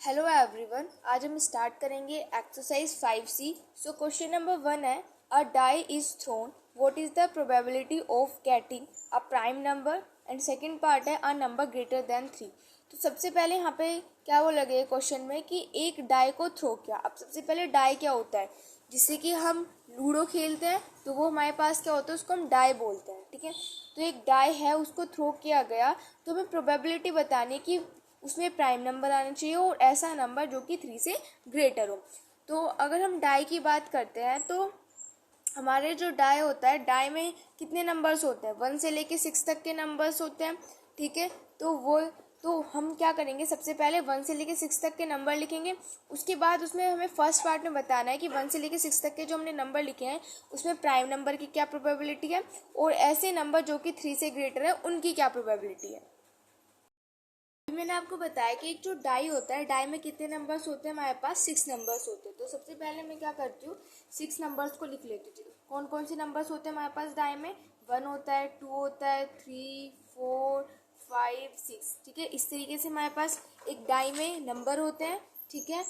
Hello everyone, आज हम start करेंगे exercise 5C। So question number 1 है, a die is thrown, what is the probability of getting a prime number. And second part है, a number greater than 3। तो सबसे पहले यहाँ पे क्या वो लगे क्वेश्चन में कि एक डाई को थ्रो किया। अब सबसे पहले डाई क्या होता है, जिससे कि हम लूडो खेलते हैं तो वो हमारे पास क्या होता है, उसको हम डाई बोलते हैं। ठीक है, तो एक डाई है, उसको थ्रो किया गया, तो हमें प्रोबेबिलिटी बतानी कि उसमें प्राइम नंबर आना चाहिए और ऐसा नंबर जो कि 3 से ग्रेटर हो। तो अगर हम डाई की बात करते हैं तो हमारे जो डाई होता है, डाई में कितने नंबर्स होते हैं, 1 से लेके 6 तक के नंबर्स होते हैं। ठीक है, तो हम क्या करेंगे, सबसे पहले 1 से लेके 6 तक के नंबर लिखेंगे। उसके बाद उसमें हमें फर्स्ट पार्ट में बताना है कि 1 से लेके 6 तक के जो हमने नंबर लिखे हैं उसमें प्राइम नंबर की क्या प्रोबेबिलिटी है और ऐसे नंबर जो कि 3 से ग्रेटर है उनकी क्या प्रोबेबिलिटी है। मैंने आपको बताया कि एक जो डाई होता है, डाई में कितने नंबर्स होते हैं, हमारे पास 6 नंबर्स होते हैं। तो सबसे पहले मैं क्या करती हूँ, 6 नंबर्स को लिख लेती हूँ। कौन कौन से नंबर्स होते हैं हमारे पास डाई में, 1 होता है, 2 होता है, 3, 4, 5, 6। ठीक है, इस तरीके से हमारे पास एक डाई में नंबर होते हैं। ठीक है,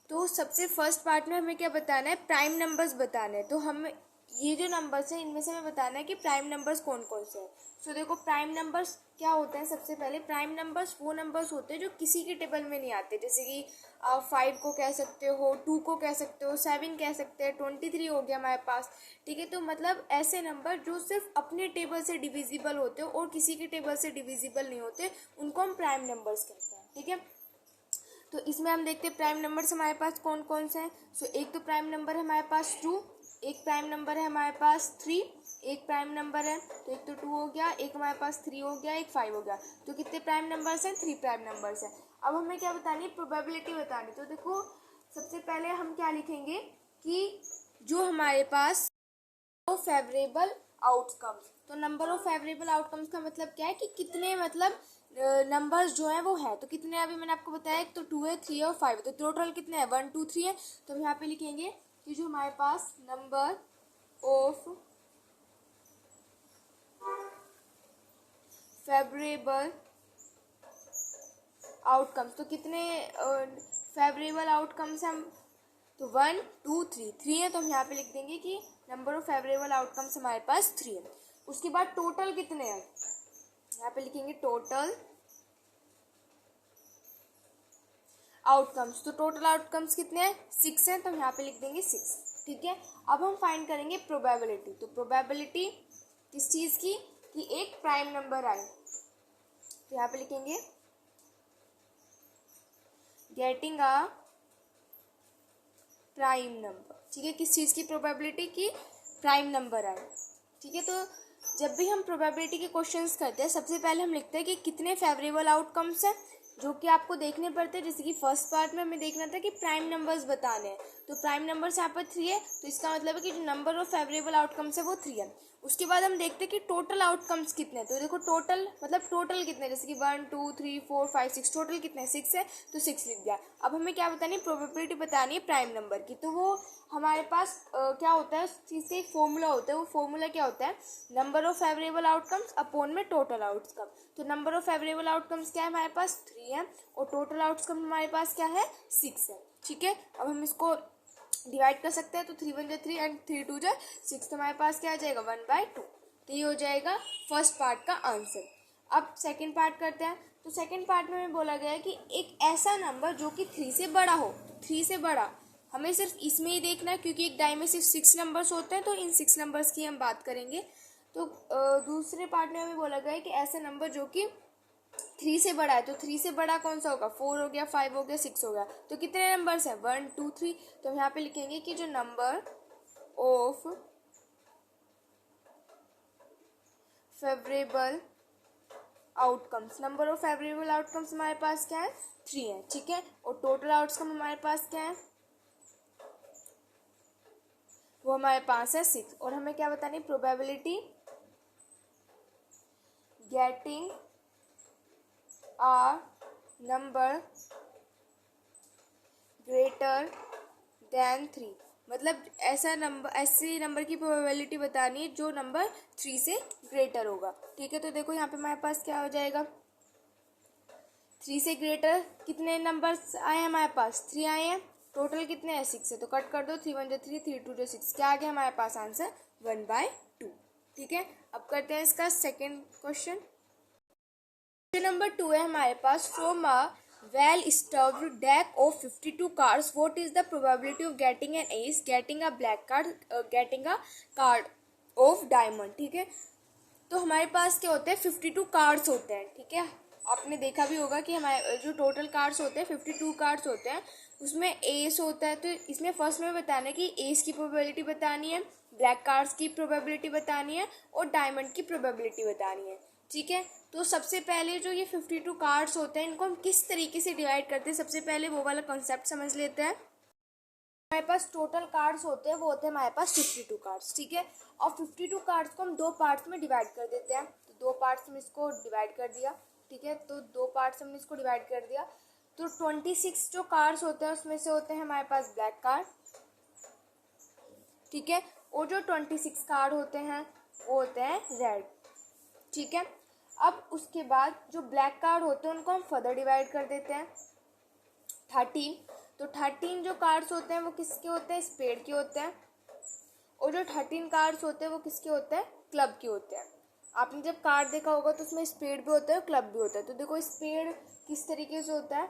तो सबसे फर्स्ट पार्ट में हमें क्या बताना है, प्राइम नंबर्स बताने हैं। तो हम ये जो नंबर्स हैं इनमें से हमें बताना है कि प्राइम नंबर्स कौन कौन से हैं। सो देखो, प्राइम नंबर्स क्या होते हैं, सबसे पहले प्राइम नंबर्स वो नंबर्स होते हैं जो किसी के टेबल में नहीं आते। जैसे कि 5 को कह सकते हो, 2 को कह सकते हो, 7 कह सकते हैं, 23 हो गया हमारे पास। ठीक है, तो मतलब ऐसे नंबर जो सिर्फ अपने टेबल से डिविजिबल होते हो और किसी के टेबल से डिविजिबल नहीं होते, उनको हम प्राइम नंबर्स कहते हैं। ठीक है, तो इसमें हम देखते हैं प्राइम नंबर्स हमारे पास कौन कौन से हैं। सो एक तो प्राइम नंबर है हमारे पास 2, एक प्राइम नंबर है हमारे पास 3, एक प्राइम नंबर है, तो एक तो 2 हो गया, एक हमारे पास 3 हो गया, एक 5 हो गया। तो कितने प्राइम नंबर्स हैं, 3 प्राइम नंबर्स हैं। अब हमें क्या बतानी है, प्रोबेबिलिटी बतानी। तो देखो, सबसे पहले हम क्या लिखेंगे कि जो हमारे पास फेवरेबल आउटकम्स, तो नंबर ऑफ फेवरेबल आउटकम्स का मतलब क्या है कि कितने मतलब नंबर्स जो हैं वो हैं। तो कितने, अभी मैंने आपको बताया, एक तो 2 है, 3 है और 5 है, तो टोटल कितने हैं, 1, 2, 3 है। तो हम यहाँ पे लिखेंगे कि जो हमारे पास नंबर ऑफ फेवरेबल आउटकम्स, तो कितने फेवरेबल आउटकम्स हम, तो 1, 2, 3 है, तो हम यहाँ पे लिख देंगे कि नंबर ऑफ फेवरेबल आउटकम्स हमारे पास 3 है। उसके बाद टोटल कितने हैं, यहाँ पे लिखेंगे टोटल आउटकम्स। तो टोटल आउटकम्स कितने हैं, 6 हैं, तो हम यहाँ पे लिख देंगे 6। ठीक है, अब हम फाइंड करेंगे प्रोबेबिलिटी। तो प्रोबेबिलिटी किस चीज़ की, कि एक प्राइम नंबर आए। तो यहाँ पे लिखेंगे गेटिंग अ प्राइम नंबर। ठीक है, किस चीज़ की प्रोबेबिलिटी की, प्राइम नंबर आए। ठीक है, तो जब भी हम प्रोबेबिलिटी के क्वेश्चंस करते हैं सबसे पहले हम लिखते हैं कि कितने फेवरेबल आउटकम्स हैं, जो कि आपको देखने पड़ते हैं। जैसे कि फर्स्ट पार्ट में हमें देखना था कि प्राइम नंबर्स बताने हैं, तो प्राइम नंबर्स यहाँ पर 3 है, तो इसका मतलब है कि जो नंबर ऑफ फेवरेबल आउटकम्स है वो 3 है। उसके बाद हम देखते हैं कि टोटल आउटकम्स कितने हैं। तो देखो, टोटल मतलब टोटल कितने, जैसे कि 1, 2, 3, 4, 5, 6, टोटल कितने, 6 है, तो 6 लिख दिया। अब हमें क्या बतानी है, प्रोबेबिलिटी बतानी है प्राइम नंबर की। तो वो हमारे पास क्या होता है, उस चीज़ का एक फॉर्मूला होता है। वो फॉर्मूला क्या होता है, number of favourable outcomes upon में टोटल आउटकम। तो नंबर ऑफ फेवरेबल आउटकम्स क्या है, हमारे पास 3 है और टोटल आउटकम हमारे पास क्या है, 6 है। ठीक है, अब हम इसको डिवाइड कर सकते हैं। तो 3 1 3 एंड 3 2 6, तो हमारे पास क्या आ जाएगा, 1/2। तो ये हो जाएगा फर्स्ट पार्ट का आंसर। अब सेकंड पार्ट करते हैं। तो सेकंड पार्ट में हमें बोला गया है कि एक ऐसा नंबर जो कि 3 से बड़ा हो। 3 से बड़ा हमें सिर्फ इसमें ही देखना है, क्योंकि एक डाई में सिर्फ 6 नंबर्स होते हैं, तो इन 6 नंबर्स की हम बात करेंगे। तो दूसरे पार्ट में हमें बोला गया है कि ऐसा नंबर जो कि 3 से बड़ा है। तो 3 से बड़ा कौन सा होगा, 4 हो गया, 5 हो गया, 6 हो गया। तो कितने नंबर्स हैं, 1, 2, 3। तो हम यहाँ पे लिखेंगे कि जो number of favourable outcomes, number of favourable outcomes हमारे पास क्या है, 3 है। ठीक है, और टोटल आउटकम हमारे पास क्या है, वो हमारे पास है 6। और हमें क्या बतानी, probability getting a number greater than 3, मतलब ऐसा नंबर, ऐसे नंबर की प्रोबेबिलिटी बतानी है जो नंबर 3 से ग्रेटर होगा। ठीक है, तो देखो यहाँ पे हमारे पास क्या हो जाएगा, 3 से ग्रेटर कितने नंबर्स आए हैं हमारे पास? 3 आए हैं। टोटल कितने हैं? 6 है, तो कट कर दो। 3 1 3, 3 2 6। क्या आ गया हमारे पास आंसर? 1/2। ठीक है, अब करते हैं इसका सेकेंड क्वेश्चन। क्वेश्चन नंबर 2 है हमारे पास, from a well stuffed deck of 52 cards, what is the probability of getting an ace, getting a black card, getting a card of diamond? ठीक है, तो हमारे पास क्या होते हैं? 52 कार्ड्स होते हैं। ठीक है, आपने देखा भी होगा कि हमारे जो टोटल कार्ड्स होते हैं 52 कार्ड्स होते हैं, उसमें एस होता है। तो इसमें फर्स्ट में बताना है कि एस की प्रोबेबिलिटी बतानी है, ब्लैक कार्ड्स की प्रोबेबिलिटी बतानी है और डायमंड की प्रोबेबिलिटी बतानी है। ठीक है, तो सबसे पहले जो ये 52 कार्ड्स होते हैं इनको हम किस तरीके से डिवाइड करते हैं, सबसे पहले वो वाला कॉन्सेप्ट समझ लेते हैं। हमारे पास टोटल कार्ड्स होते हैं, वो होते हैं हमारे पास 52 कार्ड्स। ठीक है, और 52 कार्ड्स को हम 2 पार्ट्स में डिवाइड कर देते हैं। तो 2 पार्ट्स में इसको डिवाइड कर दिया। ठीक है, तो 2 पार्ट्स में इसको डिवाइड कर दिया। तो 26 जो कार्ड्स होते हैं उसमें से होते हैं हमारे पास ब्लैक कार्ड। ठीक है, और जो 26 कार्ड होते हैं वो होते हैं रेड। ठीक है, अब उसके बाद जो ब्लैक कार्ड होते हैं उनको हम फर्दर डिवाइड कर देते हैं 13। तो 13 जो कार्ड्स होते हैं वो किसके होते हैं? स्पेड के होते हैं। और जो 13 कार्ड्स होते हैं वो किसके होते हैं? क्लब के होते हैं। आपने जब कार्ड देखा होगा तो उसमें स्पेड भी होता है और क्लब भी होता है। तो देखो स्पेड किस तरीके से होता है,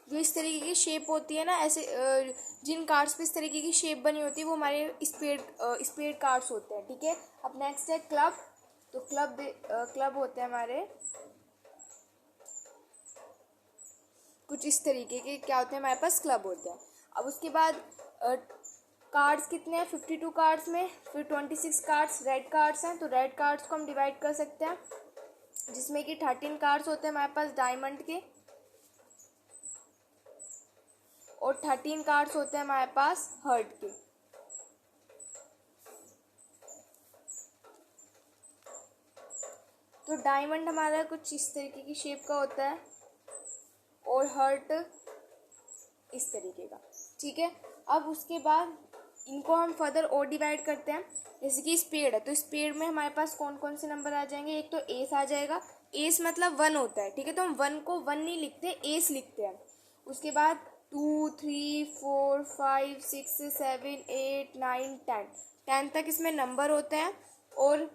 जो इस तरीके की शेप होती है ना, ऐसे जिन कार्ड्स पे इस तरीके की शेप बनी होती है वो हमारे स्पेड कार्ड्स होते हैं। ठीक है, अब नेक्स्ट है क्लब। तो क्लब होते हैं हमारे कुछ इस तरीके के, क्या होते हैं हमारे पास? क्लब होते हैं। अब उसके बाद कार्ड्स कितने हैं 52 कार्ड्स में? फिर 26 कार्ड्स रेड कार्ड्स हैं, तो रेड कार्ड्स को हम डिवाइड कर सकते हैं, जिसमें कि 13 कार्ड्स होते हैं हमारे पास डायमंड के और 13 कार्ड्स होते हैं हमारे पास हर्ट के। तो डायमंड हमारा कुछ इस तरीके की शेप का होता है और हर्ट इस तरीके का। ठीक है, अब उसके बाद इनको हम फर्दर और डिवाइड करते हैं। जैसे कि स्पेड है, तो स्पेड में हमारे पास कौन कौन से नंबर आ जाएंगे? एक तो एस आ जाएगा। एस मतलब 1 होता है। ठीक है, तो हम 1 को 1 नहीं लिखते, एस लिखते हैं। उसके बाद 2 3 4 5 6 7 8 9 10 तक इसमें नंबर होते हैं। और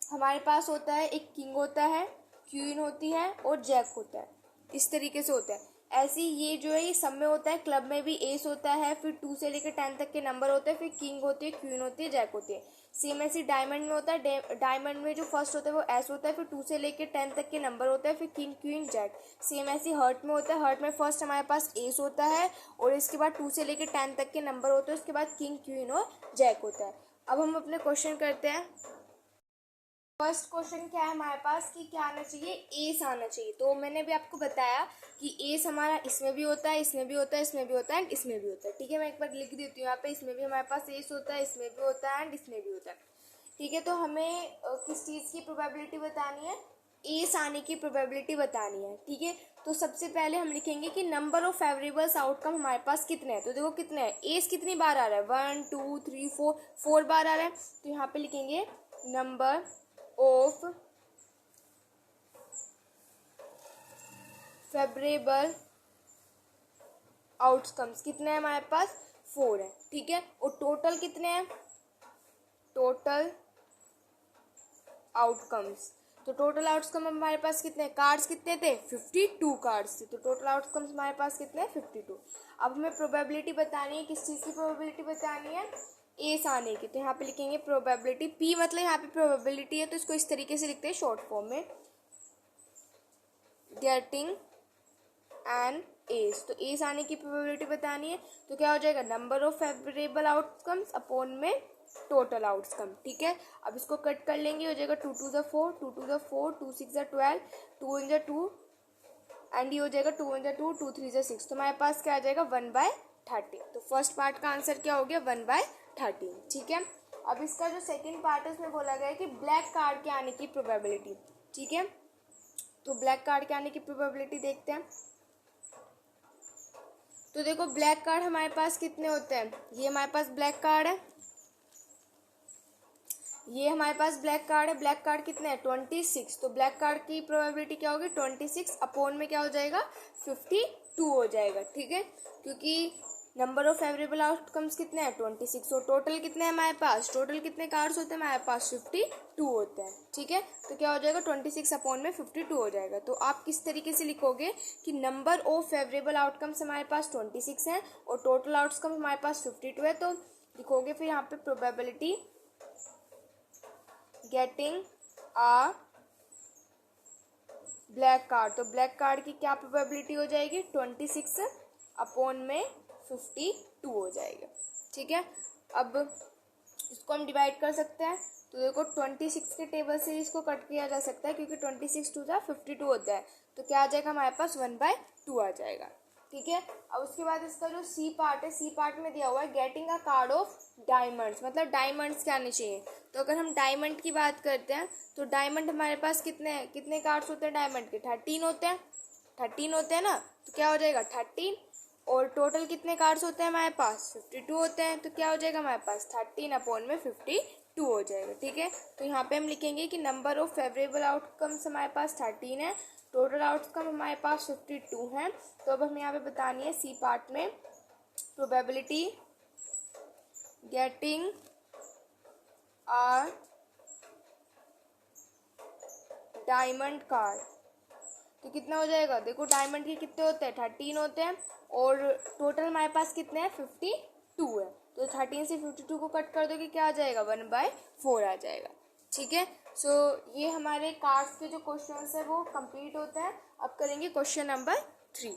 हमारे पास होता है एक किंग होता है, क्वीन होती है और जैक होता है। इस तरीके से होता है। ऐसे ही ये जो है ये सब में होता है। क्लब में भी एस होता है, फिर 2 से लेकर 10 तक के नंबर होते हैं, फिर किंग होती है, क्वीन होती है, जैक होती है। सेम ऐसे डायमंड में होता है। डायमंड में जो फर्स्ट होता है वो एस होता है, फिर 2 से लेकर 10 तक के नंबर होते हैं, फिर किंग क्वीन जैक। सेम ऐसे हर्ट में होता है। हर्ट में फर्स्ट हमारे पास एस होता है और इसके बाद 2 से लेकर 10 तक के नंबर होते हैं, उसके बाद किंग क्वीन और जैक होता है। अब हम अपने क्वेश्चन करते हैं। फर्स्ट क्वेश्चन क्या है हमारे पास कि क्या आना चाहिए? एस आना चाहिए। तो मैंने भी आपको बताया कि एस हमारा इसमें भी होता है, इसमें भी होता है, इसमें भी होता है एंड इसमें भी होता है। ठीक है, मैं एक बार लिख देती हूँ यहाँ पे। इसमें भी हमारे पास एस होता है, इसमें भी होता है एंड इसमें भी होता है। ठीक है, तो हमें किस चीज़ की प्रोबेबिलिटी बतानी है? एस आने की प्रोबेबिलिटी बतानी है। ठीक है, तो सबसे पहले हम लिखेंगे कि नंबर ऑफ फेवरेबल्स आउटकम हमारे पास कितने हैं। तो देखो कितने हैं, एस कितनी बार आ रहा है? 1 2 3 4 बार आ रहा है। तो यहाँ पे लिखेंगे नंबर ऑफ फेवरेबल आउटकम्स कितने हैं हमारे पास? 4 है। ठीक है, और टोटल कितने हैं? टोटल आउटकम्स, तो टोटल आउटकम हमारे पास कितने? कार्ड्स कितने थे? 52 कार्ड्स थे। तो टोटल आउटकम्स हमारे पास कितने हैं? 52। अब हमें प्रोबेबिलिटी बतानी है, किस चीज़ की प्रोबेबिलिटी बतानी है? एस आने की। तो यहाँ पे लिखेंगे प्रोबेबिलिटी, पी मतलब यहाँ पे प्रोबेबिलिटी है, तो इसको इस तरीके से लिखते हैं शॉर्ट फॉर्म में, गेटिंग एन एस। तो एस आने की प्रोबेबिलिटी बतानी है, तो क्या हो जाएगा? Number of favourable outcomes upon में टोटल आउटकम। ठीक है, अब इसको कट कर लेंगे, हो जाएगा 2 2 4 2 2 4 2 6 12 2 इन 2 एंड ये हो जाएगा 2 इन 2 2 3 6। तो हमारे पास क्या आ जाएगा? 1/13। तो फर्स्ट पार्ट का आंसर क्या हो गया? 1/13। ठीक है, अब इसका जो सेकेंड पार्ट है उसमें बोला गया है कि ब्लैक कार्ड के आने की प्रोबेबिलिटी। ठीक है, तो ब्लैक कार्ड के आने की प्रोबेबिलिटी देखते हैं। तो देखो ब्लैक कार्ड हमारे पास कितने होते हैं? ये हमारे पास ब्लैक कार्ड है, ये हमारे पास ब्लैक कार्ड है, ब्लैक कार्ड कितने हैं 26, तो ब्लैक कार्ड की प्रोबेबिलिटी क्या होगी 26 अपॉन में क्या हो जाएगा 52 हो जाएगा, ठीक है, क्योंकि नंबर ऑफ फेवरेबल आउटकम्स कितने हैं 26 और टोटल कितने हैं हमारे पास, टोटल कितने कार्ड्स होते हैं हमारे पास 52 होते हैं, ठीक है, तो क्या हो जाएगा 26 अपॉन में 52 हो जाएगा। तो आप किस तरीके से लिखोगे कि नंबर ऑफ फेवरेबल आउटकम्स हमारे पास 26 हैं और टोटल आउटकम हमारे पास 52 है, तो लिखोगे फिर यहाँ पे प्रोबेबिलिटी गेटिंग आ ब्लैक कार्ड, तो ब्लैक कार्ड की क्या प्रोबेबिलिटी हो जाएगी 26 अपॉन में 52 हो जाएगा, ठीक है। अब इसको हम डिवाइड कर सकते हैं, तो देखो 26 के टेबल से इसको कट किया जा सकता है क्योंकि 26 टू जा 52 होता है, तो क्या आ जाएगा हमारे पास 1/2 आ जाएगा, ठीक है। अब उसके बाद इसका जो सी पार्ट है, सी पार्ट में दिया हुआ है getting a card of diamonds, मतलब डायमंड्स क्या आने चाहिए, तो अगर हम डायमंड की बात करते हैं तो डायमंड हमारे पास कितने कार्ड्स होते हैं डायमंड के 13 होते हैं, 13 होते हैं ना, तो क्या हो जाएगा 13 और टोटल कितने कार्ड्स होते हैं हमारे पास 52 होते हैं, तो क्या हो जाएगा हमारे पास 13 अपॉन में 52 हो जाएगा, ठीक है। तो यहाँ पे हम लिखेंगे कि नंबर ऑफ फेवरेबल आउटकम्स हमारे पास 13 है, टोटल आउटकम हमारे पास 52 है। तो अब हमें यहाँ पे बतानी है सी पार्ट में प्रोबेबिलिटी गेटिंग आ डायमंड कार्ड, तो कितना हो जाएगा, देखो डायमंड के कितने होते हैं 13 होते हैं और टोटल हमारे पास कितने हैं 52 है, तो 13 से 52 को कट कर दोगे क्या आ जाएगा 1/4 आ जाएगा, ठीक है। सो ये हमारे कार्ड्स के जो क्वेश्चन है वो कंप्लीट होते हैं। अब करेंगे क्वेश्चन नंबर 3।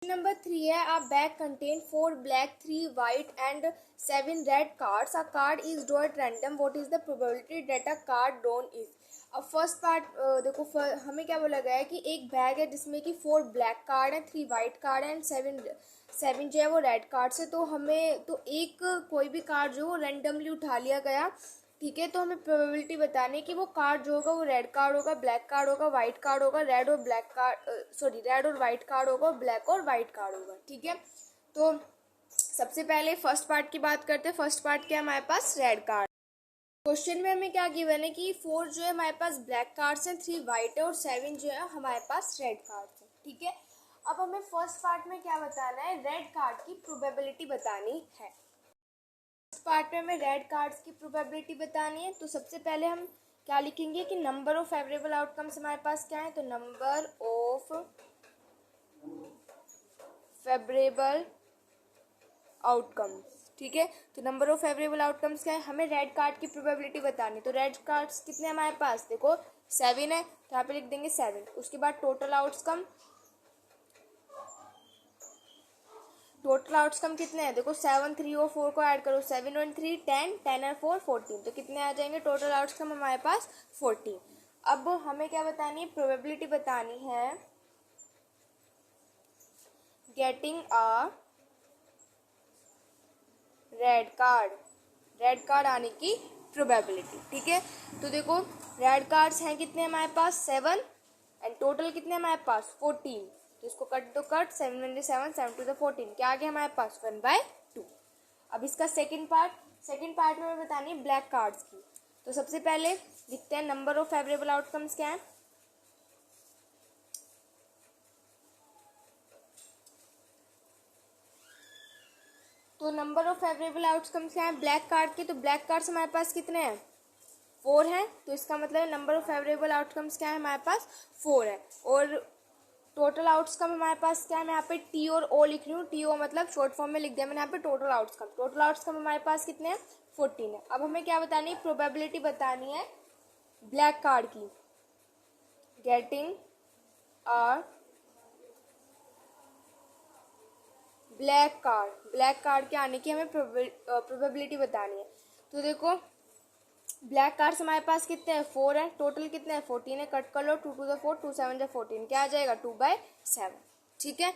नंबर 3 है अ bag contain 4 black 3 white and 7 red cards, a card is draw at random, what is the probability that a card drawn is. अब फर्स्ट पार्ट देखो हमें क्या बोला गया है कि एक बैग है जिसमें कि 4 ब्लैक कार्ड है, 3 वाइट कार्ड है एंड 7 जो है वो रेड कार्ड से, तो हमें तो एक कोई भी कार्ड जो रैंडमली उठा लिया गया, ठीक है, तो हमें प्रोबेबिलिटी बतानी है कि वो कार्ड जो होगा वो रेड कार्ड होगा, ब्लैक कार्ड होगा, वाइट कार्ड होगा, रेड और ब्लैक कार्ड रेड और वाइट कार्ड होगा, ब्लैक और वाइट कार्ड होगा, ठीक है। तो सबसे पहले फर्स्ट पार्ट की बात करते हैं। फर्स्ट पार्ट क्या है हमारे पास रेड कार्ड। क्वेश्चन में हमें क्या गिवन है कि 4 जो है हमारे पास ब्लैक कार्ड्स हैं, 3 वाइट है और 7 जो है हमारे पास रेड कार्ड्स हैं, ठीक है। अब हमें फर्स्ट पार्ट में क्या बताना है, रेड कार्ड की प्रोबेबिलिटी बतानी है। पार्ट में हमें रेड कार्ड्स की प्रोबेबिलिटी बतानी है, तो सबसे पहले हम क्या लिखेंगे कि नंबर ऑफ फेवरेबल आउटकम्स हमारे पास क्या है, तो नंबर ऑफ फेवरेबल आउटकम्स, ठीक है। तो नंबर ऑफ फेवरेबल आउटकम्स क्या है, हमें रेड कार्ड की प्रोबेबिलिटी बतानी, तो रेड कार्ड्स कितने हमारे पास, देखो 7 है, तो यहाँ पे लिख देंगे 7। उसके बाद टोटल आउटकम कितने हैं, देखो 7 3 और 4 को ऐड करो, 7 और 3 10 10 और 4 14, तो कितने आ जाएंगे टोटल आउटकम हमारे पास 14। अब हमें क्या बतानी है, प्रोबेबिलिटी बतानी है गेटिंग अ रेड कार्ड आने की प्रोबेबिलिटी, ठीक है। तो देखो रेड कार्ड्स हैं कितने हमारे पास 7 एंड टोटल कितने हमारे पास 14, तो इसको कट दो कट, 7 1 7 7 2 14, क्या आ गया हमारे पास 1/2। अब इसका सेकंड पार्ट में हमें बतानी है ब्लैक कार्ड्स की, तो सबसे पहले लिखते हैं नंबर ऑफ फेवरेबल आउटकम्स क्या है, तो नंबर ऑफ फेवरेबल आउटकम्स क्या है ब्लैक कार्ड के, तो ब्लैक कार्ड्स हमारे पास कितने हैं 4 हैं, तो इसका मतलब नंबर ऑफ फेवरेबल आउटकम्स क्या है हमारे पास 4 है। और टोटल आउटकम हमारे पास क्या है, मैं यहाँ पे टी और ओ लिख रही हूँ, टी ओ मतलब शॉर्ट फॉर्म में लिख दिया मैंने यहाँ पे टोटल आउटकम हमारे पास कितने हैं 14 है। अब हमें क्या बतानी है, प्रोबेबिलिटी बतानी है ब्लैक कार्ड की गेटिंग अ ब्लैक कार्ड के आने की हमें प्रोबेबिलिटी बतानी है। तो देखो ब्लैक कार्ड्स हमारे पास कितने हैं 4 है, टोटल कितने हैं 14 है, कट कर लो 2 2 4 2 7 14, क्या आ जाएगा 2/7, ठीक है।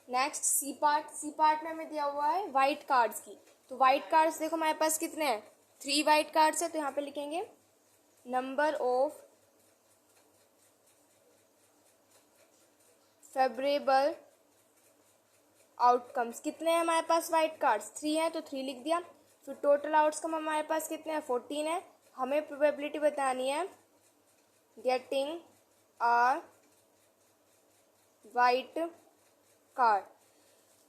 नेक्स्ट सी पार्ट में हमें दिया हुआ है वाइट कार्ड्स की, तो वाइट कार्ड्स देखो हमारे पास कितने हैं 3 वाइट कार्ड्स है, तो यहाँ पे लिखेंगे नंबर ऑफ फेवरेबल आउटकम्स कितने हैं हमारे पास वाइट कार्ड्स 3 है, तो 3 लिख दिया। फिर टोटल आउटकम हमारे पास कितने हैं, 14 है। हमें प्रोबेबिलिटी बतानी है गेटिंग अ वाइट कार्ड।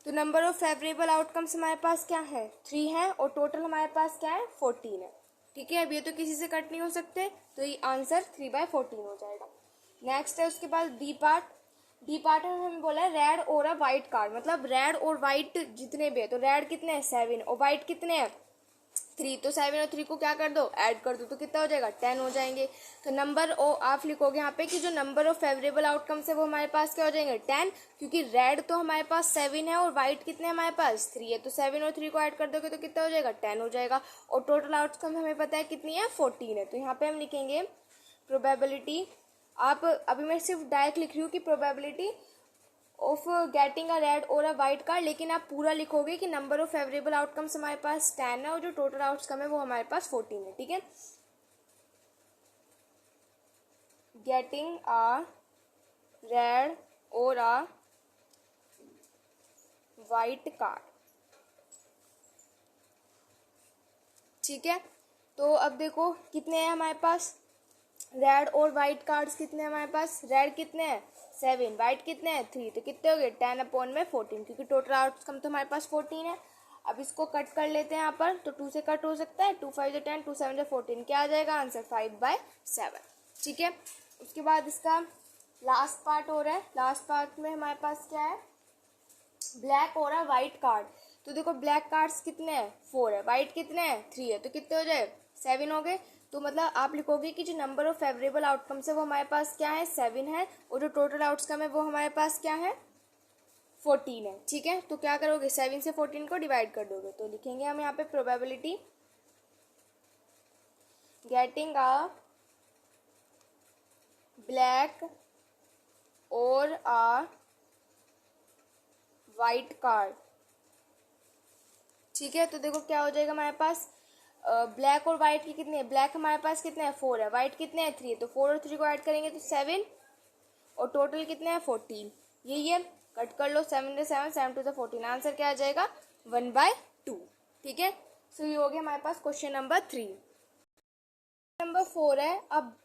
तो नंबर ऑफ फेवरेबल आउटकम्स हमारे पास क्या है, 3 है, और टोटल हमारे पास क्या है, 14 है। ठीक है, अब ये तो किसी से कट नहीं हो सकते, तो ये आंसर 3/14 हो जाएगा। नेक्स्ट है उसके बाद डी पार्ट। डी पार्ट में हमें बोला है रेड और अ वाइट कार्ड, मतलब रेड और वाइट जितने भी है, तो रेड कितने हैं 7 और वाइट कितने हैं 3, तो 7 और 3 को क्या कर दो, ऐड कर दो, तो कितना हो जाएगा 10 हो जाएंगे। तो नंबर आप लिखोगे यहाँ पे कि जो नंबर ऑफ फेवरेबल आउटकम्स है वो हमारे पास क्या हो जाएंगे 10, क्योंकि रेड तो हमारे पास 7 है और वाइट कितने हमारे पास 3 है, तो 7 और 3 को ऐड कर दोगे तो कितना हो जाएगा 10 हो जाएगा। और टोटल आउटकम हमें पता है कितनी है 14 है, तो यहाँ पे हम लिखेंगे प्रोबेबिलिटी। आप अभी मैं सिर्फ डायरेक्ट लिख रही हूँ कि probability of getting a red और अ वाइट कार्ड, लेकिन आप पूरा लिखोगे कि नंबर ऑफ फेवरेबल आउटकम्स हमारे पास 10 है और जो टोटल आउटकम है वो हमारे पास 14 है। ठीक है, गेटिंग अ रेड और अ वाइट कार्ड। ठीक है, तो अब देखो कितने हैं हमारे पास रेड और वाइट कार्ड्स, कितने हैं हमारे पास, रेड कितने हैं 7, वाइट कितने हैं 3, तो कितने हो गए 10/14, क्योंकि टोटल आउटकम तो हमारे पास 14 है। अब इसको कट कर लेते हैं यहाँ पर, तो 2 से कट हो सकता है, 2 5 10, 2 7 14, क्या आ जाएगा आंसर 5/7। ठीक है, उसके बाद इसका लास्ट पार्ट हो रहा है। लास्ट पार्ट में हमारे पास क्या है, ब्लैक और वाइट कार्ड। तो देखो ब्लैक कार्ड्स कितने हैं 4 है, वाइट कितने हैं 3 है, तो कितने हो जाए 7 हो गए। तो मतलब आप लिखोगे कि जो नंबर ऑफ फेवरेबल आउटकम्स है वो हमारे पास क्या है 7 है, और जो टोटल आउटकम है वो हमारे पास क्या है 14 है। ठीक है, तो क्या करोगे 7 से 14 को डिवाइड कर दोगे, तो लिखेंगे हम यहाँ पे प्रोबेबिलिटी गेटिंग अ ब्लैक और अ वाइट कार्ड। ठीक है, तो देखो क्या हो जाएगा हमारे पास ब्लैक और वाइट की कितनी है, ब्लैक हमारे पास कितने हैं 4 है, वाइट कितने हैं 3 है, तो 4 और 3 को ऐड करेंगे तो 7, और टोटल कितने हैं 14। यही है, कट कर लो 7 7 7 2 14, आंसर क्या आ जाएगा 1/2। ठीक है, सो ये हो गया हमारे पास क्वेश्चन नंबर 3। नंबर 4 है, अब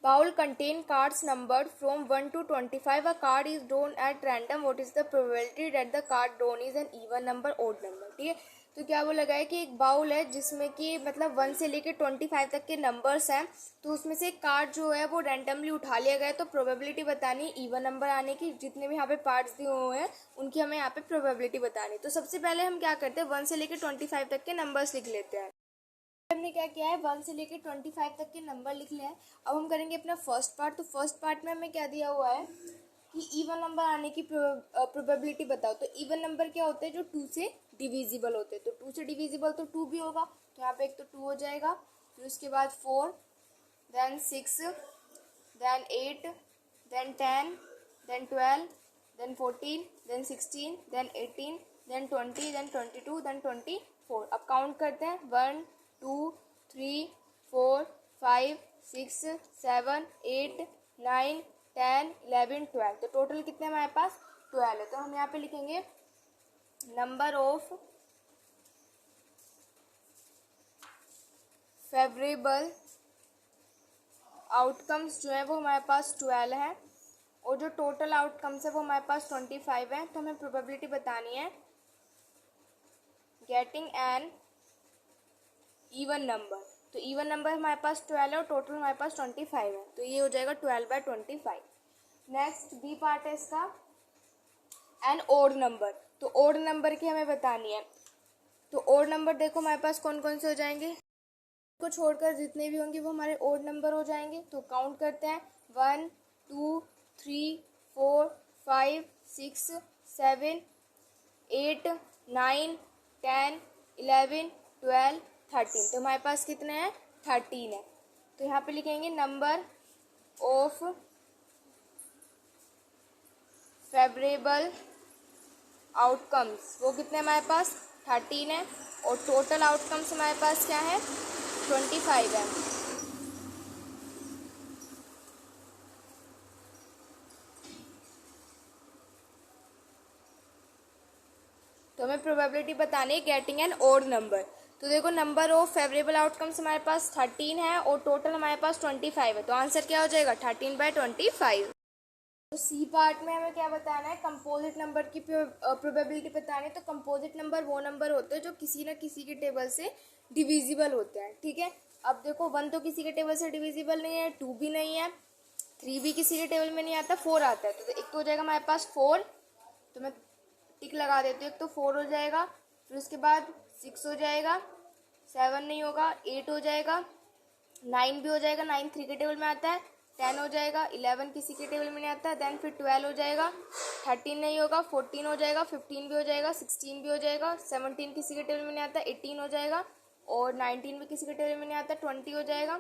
bowl contain cards numbered from 1 to 25, a card is drawn at random, what is the probability that the card drawn is an even number odd number। ठीक है, तो क्या वो लगा है कि एक बाउल है जिसमें कि मतलब 1 से लेके 25 तक के नंबर्स हैं, तो उसमें से एक कार्ड जो है वो रैंडमली उठा लिया गया है, तो प्रोबेबिलिटी बतानी इवन नंबर आने की, जितने भी यहाँ पे पार्ट्स दिए हुए हैं उनकी हमें यहाँ पे प्रोबेबिलिटी बतानी। तो सबसे पहले हम क्या करते हैं 1 से लेके 25 तक के नंबर्स लिख लेते हैं। हमने क्या किया है 1 से लेके 25 तक के नंबर लिख लिया है। अब हम करेंगे अपना फर्स्ट पार्ट। तो फर्स्ट पार्ट में हमें क्या दिया हुआ है कि इवन नंबर आने की प्रोबेबिलिटी बताओ। तो इवन नंबर क्या होते हैं, जो 2 से डिविजिबल होते हैं। तो 2 से डिविजिबल तो 2 भी होगा, तो यहाँ पे एक तो 2 हो जाएगा, फिर उसके बाद 4, then 6, then 8, then 10, then 12, then 14, then 16, then 18, then 20, then 22, then 24। अब काउंट करते हैं 1 2 3 4 5 6 7 8 9 10 11 12। तो टोटल कितने हमारे पास 12 है। तो हम यहाँ पे लिखेंगे नंबर ऑफ फेवरेबल आउटकम्स जो है वो हमारे पास 12 है, और जो टोटल आउटकम्स है वो हमारे पास 25 है। तो हमें प्रोबेबिलिटी बतानी है गेटिंग एन इवन नंबर। तो इवन नंबर हमारे पास 12 है और टोटल हमारे पास 25 है, तो ये हो जाएगा 12/25। नेक्स्ट बी पार्ट है इसका एन ओड नंबर। तो ओड नंबर की हमें बतानी है। तो ओड नंबर देखो हमारे पास कौन कौन से हो जाएंगे, को छोड़कर जितने भी होंगे वो हमारे ओड नंबर हो जाएंगे। तो काउंट करते हैं 1 2 3 4 5 6 7 8 9 10 11 12 13। तो हमारे पास कितने हैं 13 है। तो यहाँ पे लिखेंगे नंबर ऑफ फेवरेबल आउटकम्स, वो कितने हमारे पास 13 है, और टोटल आउटकम्स हमारे पास क्या है 25 है। तो हमें प्रोबेबिलिटी बतानी है गेटिंग एन ओड नंबर। तो देखो नंबर ऑफ फेवरेबल आउटकम्स हमारे पास 13 है और टोटल हमारे पास 25 है, तो आंसर क्या हो जाएगा 13/25। तो सी पार्ट में हमें क्या बताना है, कंपोजिट नंबर की प्रोबेबिलिटी बतानी है। तो कंपोजिट नंबर वो नंबर होते हैं जो किसी न किसी के टेबल से डिविजिबल होते हैं, ठीक है। अब देखो 1 तो किसी के टेबल से डिविजिबल नहीं है, 2 भी नहीं है, 3 भी किसी के टेबल में नहीं आता, 4 आता है। तो एक तो हो जाएगा हमारे पास 4, तो मैं टिक लगा देती हूँ, एक तो 4 हो जाएगा, फिर उसके बाद 6 हो जाएगा, 7 नहीं होगा, 8 हो जाएगा, 9 भी हो जाएगा, 9 3 के टेबल में आता है, 10 हो जाएगा, 11 किसी के टेबल में नहीं आता है, देन फिर 12 हो जाएगा, 13 नहीं होगा, 14 हो जाएगा, 15 भी हो जाएगा, 16 भी हो जाएगा, 17 किसी के टेबल में नहीं आता, 18 हो जाएगा, और 19 भी किसी के टेबल में नहीं आता, 20 हो जाएगा,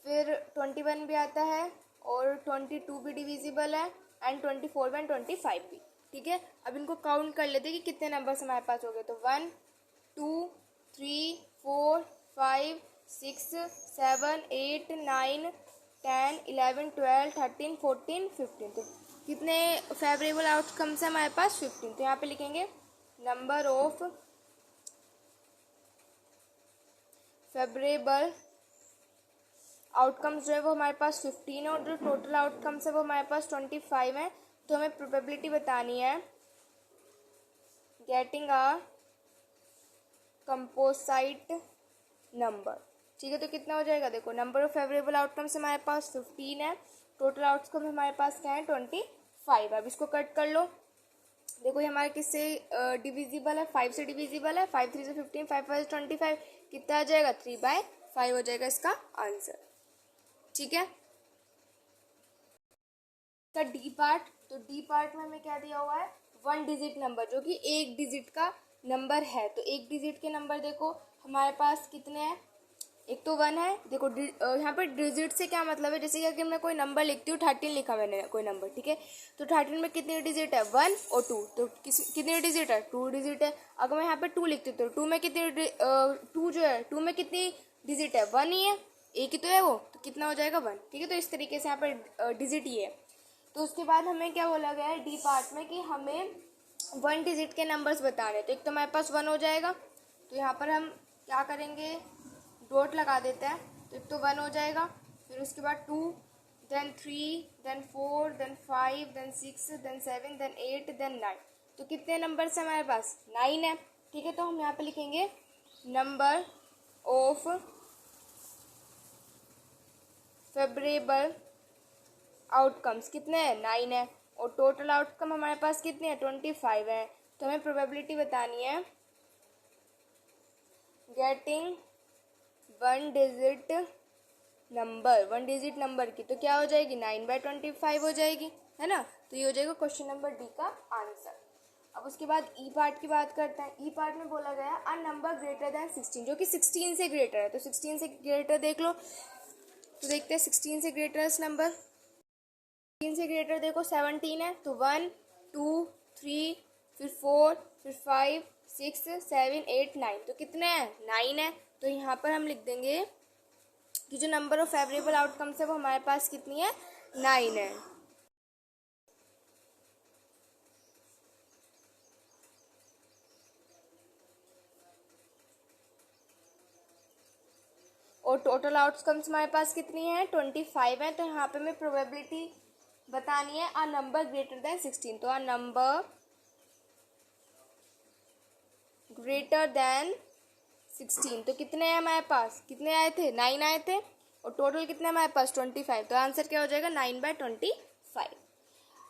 फिर 21 भी आता है, और 22 भी डिविजिबल है, एंड 24 एंड 25 भी, ठीक है। अब इनको काउंट कर लेते हैं कि कितने नंबर्स हमारे पास हो गए। तो 1 2 3 4 5 6 7 8 9 10 11 12 13 14 15। तो कितने फेवरेबल आउटकम्स है हमारे पास 15। तो यहाँ पे लिखेंगे नंबर ऑफ फेवरेबल आउटकम्स जो है वो हमारे पास 15 है, और जो टोटल आउटकम्स है वो हमारे पास 25 है। तो हमें प्रोबेबिलिटी बतानी है गेटिंग अ कंपोजिट नंबर, ठीक है। तो कितना हो जाएगा, देखो नंबर ऑफ फेवरेबल आउटकम्स हमारे पास 15 है, टोटल आउटकम हमारे पास क्या है 25। अब इसको कट कर लो, देखो ये हमारे किससे डिविजिबल है, 5 से डिविजिबल है, 5 3 से 15, 5 5 से 25, कितना आ जाएगा 3/5 हो जाएगा इसका आंसर, ठीक है। इसका डी पार्ट, तो डी पार्ट में हमें क्या दिया हुआ है 1 डिजिट नंबर, जो कि 1 डिजिट का नंबर है। तो 1 डिजिट के नंबर देखो हमारे पास कितने हैं, एक तो 1 है, देखो यहाँ पर डिजिट से क्या मतलब है, जैसे कि अगर मैं कोई नंबर लिखती हूँ, 13 लिखा मैंने कोई नंबर, ठीक है। तो 13 में कितने डिजिट है 1 और 2, तो कितने डिजिट है 2 डिजिट है। अगर मैं यहाँ पे 2 लिखती हूँ तो 2 में कितने 2 जो है 2 में कितनी डिजिट है 1 ही है, एक ही तो है वो, तो कितना हो जाएगा 1, ठीक है। तो इस तरीके से यहाँ पर डिजिट ही है। तो उसके बाद हमें क्या बोला गया है डी पार्ट में कि हमें 1 डिजिट के नंबर्स बताने। तो एक तो हमारे पास 1 हो जाएगा, तो यहाँ पर हम क्या करेंगे डॉट लगा देते हैं, तो एक तो 1 हो जाएगा, फिर उसके बाद 2, then 3, then 4, then 5, then 6, then 7, then 8, then 9। तो कितने नंबर्स हैं हमारे पास 9 है, ठीक है। तो हम यहाँ पे लिखेंगे नंबर ऑफ फेवरेबल आउटकम्स कितने हैं 9 है, और टोटल आउटकम हमारे पास कितने हैं 25 है। तो हमें प्रोबेबिलिटी बतानी है getting 1 digit number, 1 digit number की, तो क्या हो जाएगी 9/25 हो जाएगी, है ना। तो ये हो जाएगा क्वेश्चन नंबर डी का आंसर। अब उसके बाद ई पार्ट की बात करते हैं। ई पार्ट में बोला गया अ नंबर ग्रेटर देन 16, जो कि 16 से ग्रेटर है। तो 16 से ग्रेटर देख लो, तो देखते हैं 16 से ग्रेटर नंबर, 16 से ग्रेटर देखो 17 है, तो 1 2 3 फिर 4 फिर 5 6 7 8 9, तो कितने हैं 9 है। तो यहाँ पर हम लिख देंगे कि जो नंबर ऑफ फेवरेबल आउटकम्स है वो हमारे पास कितनी है 9 है। और टोटल आउटकम्स हमारे पास कितनी है 25 है। तो यहाँ पे हमें प्रोबेबिलिटी बतानी है अ नंबर ग्रेटर देन 16। तो अ नंबर ग्रेटर देन 16, तो कितने हैं हमारे पास, कितने आए थे 9 आए थे, और टोटल कितने हमारे पास 25। तो आंसर क्या हो जाएगा 9/25।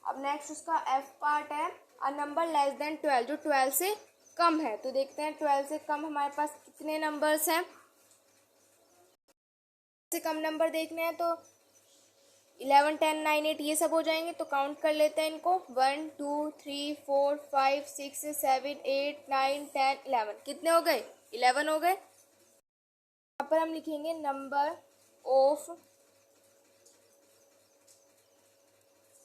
अब नेक्स्ट उसका एफ पार्ट है अ नंबर लेस देन 12, जो 12 से कम है। तो देखते हैं 12 से कम हमारे पास कितने नंबर्स हैं। से कम नंबर देखने हैं तो 11 10 9 8 ये सब हो जाएंगे। तो काउंट कर लेते हैं इनको 1 2 3 4 5 6 7 8 9 10 11, कितने हो गए 11 हो गए। यहाँ पर हम लिखेंगे नंबर ऑफ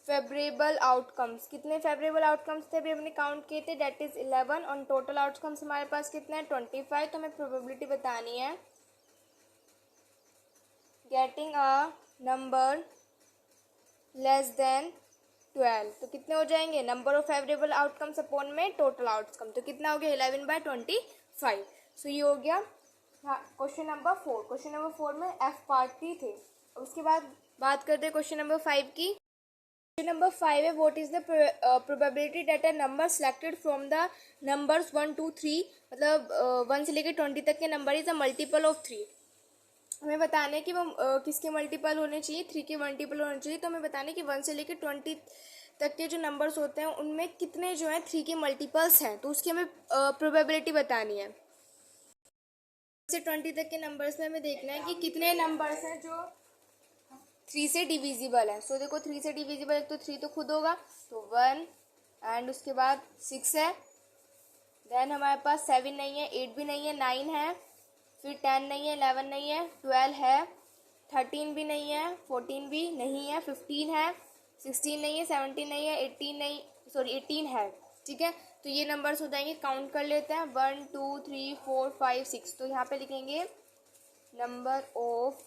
फेवरेबल आउटकम्स, कितने फेवरेबल आउटकम्स थे अभी हमने काउंट किए थे, डेट इज 11, और टोटल आउटकम्स हमारे पास कितने हैं 25। तो हमें प्रोबेबिलिटी बतानी है getting a number less than 12, तो कितने हो जाएंगे number of favourable outcomes upon में टोटल आउटकम, तो कितना हो गया 11/25। सो ये हो गया क्वेश्चन नंबर 4, क्वेश्चन नंबर 4 में एफ पार्टी थे। अब उसके बाद बात करते हैं क्वेश्चन नंबर 5 की। क्वेश्चन नंबर 5 है what is the probability that a number selected from the numbers 1 2 3, मतलब 1 से लेकर 20 तक के number is a multiple of 3। हमें बताना है कि वो किसके मल्टीपल होने चाहिए, 3 के मल्टीपल होने चाहिए। तो हमें बताना है कि 1 से लेकर 20 तक के जो नंबर्स होते हैं उनमें कितने जो हैं 3 के मल्टीपल्स हैं, तो उसकी हमें प्रोबेबिलिटी बतानी है। से 20 तक के नंबर्स में हमें देखना है कि कितने नंबर्स हैं जो 3 से डिविजिबल है। सो देखो 3 से डिविजिबल, एक तो 3 तो खुद होगा, तो 1 एंड उसके बाद 6 है, देन हमारे पास 7 नहीं है, 8 भी नहीं है, 9 है, फिर 10 नहीं है, 11 नहीं है, 12 है, 13 भी नहीं है, 14 भी नहीं है, 15 है, 16 नहीं है, 17 नहीं है, 18 नहीं, सॉरी 18 है। ठीक है, तो ये नंबर्स हो जाएंगे, काउंट कर लेते हैं 1 2 3 4 5 6। तो यहाँ पे लिखेंगे नंबर ऑफ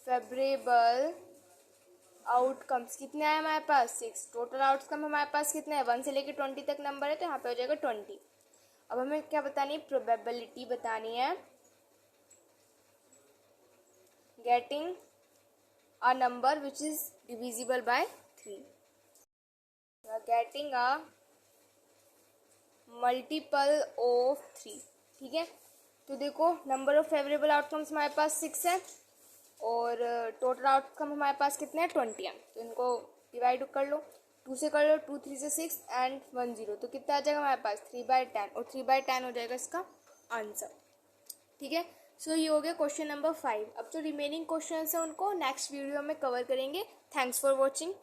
फेवरेबल आउटकम्स कितने आए हमारे पास 6। टोटल आउटकम हमारे पास कितने हैं 1 से लेकर 20 तक नंबर है, तो यहाँ पे हो जाएगा 20। अब हमें क्या बतानी है, प्रोबेबिलिटी बतानी है getting a number which is divisible by 3, getting a multiple of 3। ठीक है, तो देखो नंबर ऑफ फेवरेबल आउटकम्स हमारे पास 6 है और टोटल आउटकम हमारे पास कितने हैं 20 है। तो इनको डिवाइड कर लो, 2 से कर लो, 2 3 से 6 एंड 1 0, तो कितना आ जाएगा हमारे पास 3/10, और 3/10 हो जाएगा इसका आंसर। ठीक है, सो ये हो गया क्वेश्चन नंबर 5। अब जो रिमेनिंग क्वेश्चन है उनको नेक्स्ट वीडियो में कवर करेंगे। Thanks for watching.